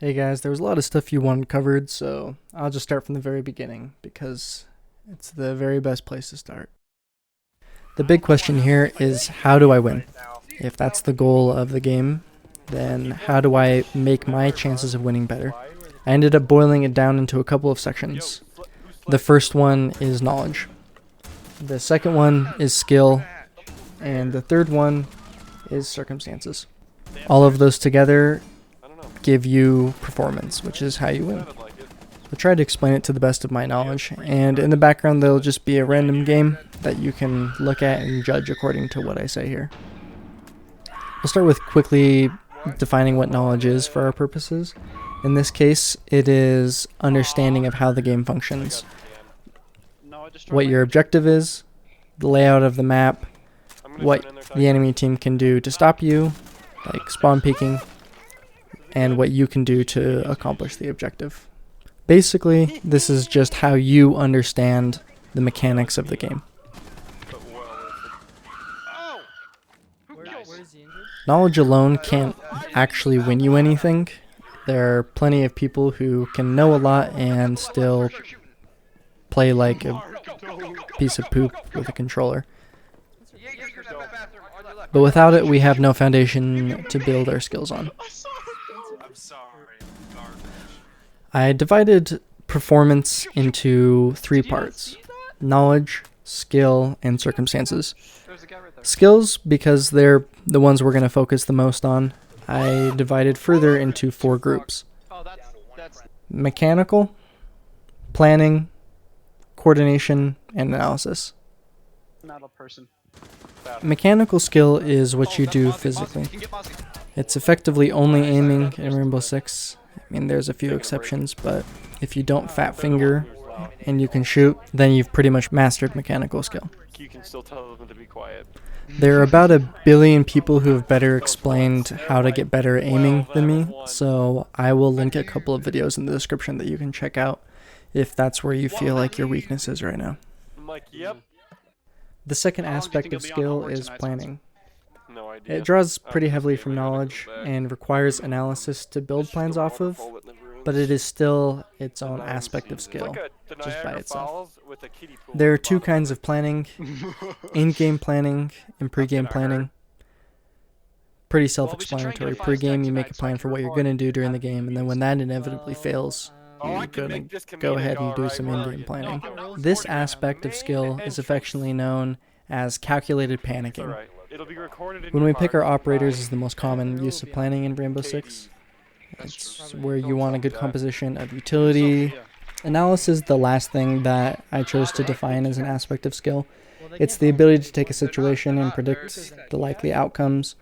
Hey guys, there was a lot of stuff you wanted covered, so I'll just start from the very beginning because it's the very best place to start. The big question here is, how do I win? If that's the goal of the game, then how do I make my chances of winning better? I ended up boiling it down into a couple of sections. The first one is knowledge. The second one is skill. And the third one is circumstances. All of those together give you performance, which is how you win. I'll try to explain it to the best of my knowledge, and in the background there'll just be a random game that you can look at and judge according to what I say here. We'll start with quickly defining what knowledge is for our purposes. In this case, it is understanding of how the game functions, what your objective is, the layout of the map, what the enemy team can do to stop you, like spawn peeking, and what you can do to accomplish the objective. Basically, this is just how you understand the mechanics of the game. Knowledge alone can't actually win you anything. There are plenty of people who can know a lot and still play like a piece of poop with a controller. But without it, we have no foundation to build our skills on. I divided performance into three parts: knowledge, skill, and circumstances. Skills, because they're the ones we're going to focus the most on, I divided further into four groups: mechanical, planning, coordination, and analysis. Mechanical skill is what you do physically. It's effectively only aiming in Rainbow Six. I mean, there's a few exceptions, but if you don't fat finger and you can shoot, then you've pretty much mastered mechanical skill. You can still tell them to be quiet. There are about 1 billion people who have better explained how to get better at aiming than me, so I will link a couple of videos in the description that you can check out if that's where you feel like your weakness is right now. I'm like, yep. The second aspect of skill is planning. No idea. It draws pretty heavily from knowledge and requires analysis to build plans off of, but it is still its own aspect of skill, just by itself. There are two kinds of planning: in-game planning and pre-game planning. Pretty self-explanatory. Pre-game, you make a plan for what you're going to do during the game, and then when that inevitably fails, you're going to go ahead and do some in-game planning. This aspect of skill is affectionately known as calculated panicking. When we pick our operators as the most common use of planning in Rainbow Six, it's where you want a good composition of utility. Analysis is the last thing that I chose to define as an aspect of skill. It's the ability to take a situation and predict the likely outcomes.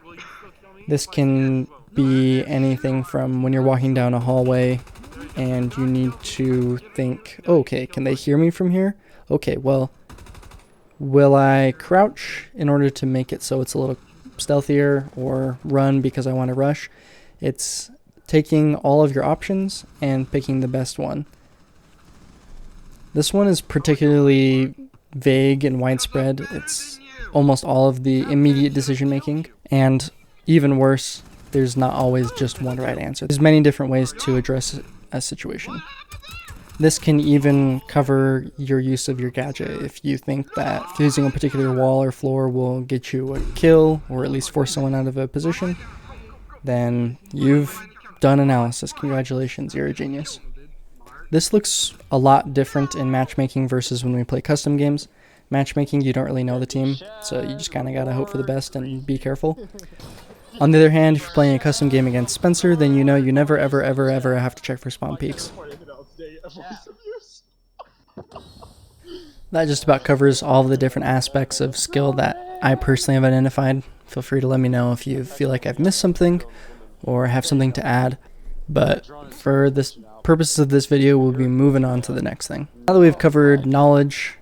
This can be anything from when you're walking down a hallway and you need to think, okay, can they hear me from here? Okay, well, will I crouch in order to make it so it's a little stealthier, or run because I want to rush? It's taking all of your options and picking the best one. This one is particularly vague and widespread. It's almost all of the immediate decision making, and even worse, there's not always just one right answer. There's many different ways to address a situation. This can even cover your use of your gadget. If you think that fusing a particular wall or floor will get you a kill, or at least force someone out of a position, then you've done analysis. Congratulations, you're a genius. This looks a lot different in matchmaking versus when we play custom games. Matchmaking, you don't really know the team, so you just kind of gotta hope for the best and be careful. On the other hand, if you're playing a custom game against Spencer, then you know you never ever ever ever have to check for spawn peaks. That just about covers all of the different aspects of skill that I personally have identified. Feel free to let me know if you feel like I've missed something or have something to add. But for the purposes of this video, we'll be moving on to the next thing. Now that we've covered knowledge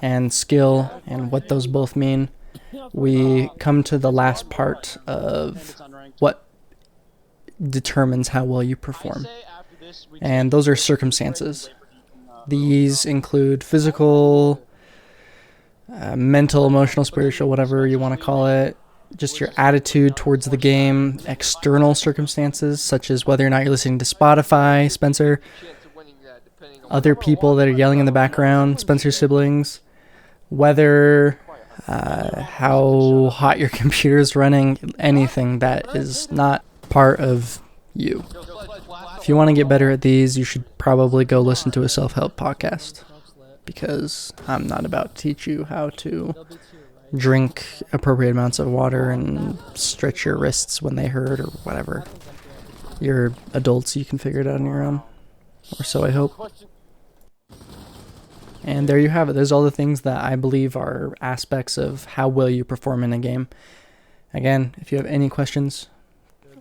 and skill and what those both mean, we come to the last part of what determines how well you perform. And those are circumstances. These include physical, mental, emotional, spiritual, whatever you want to call it, just your attitude towards the game, external circumstances, such as whether or not you're listening to Spotify, Spencer, other people that are yelling in the background, Spencer's siblings, whether, how hot your computer is running, anything that is not part of you. If you want to get better at these, you should probably go listen to a self-help podcast, because I'm not about to teach you how to drink appropriate amounts of water and stretch your wrists when they hurt or whatever. You're adults, you can figure it out on your own. Or so I hope. And there you have it. There's all the things that I believe are aspects of how well you perform in a game. Again, if you have any questions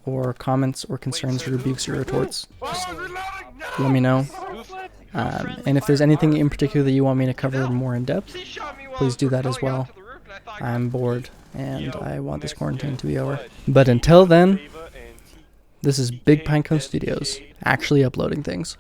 or comments or concerns or rebukes or retorts, just let me know. And if there's anything in particular that you want me to cover more in depth, please do that as well. I'm bored and I want this quarantine to be over. But until then, this is Big Pinecone Studios, actually uploading things.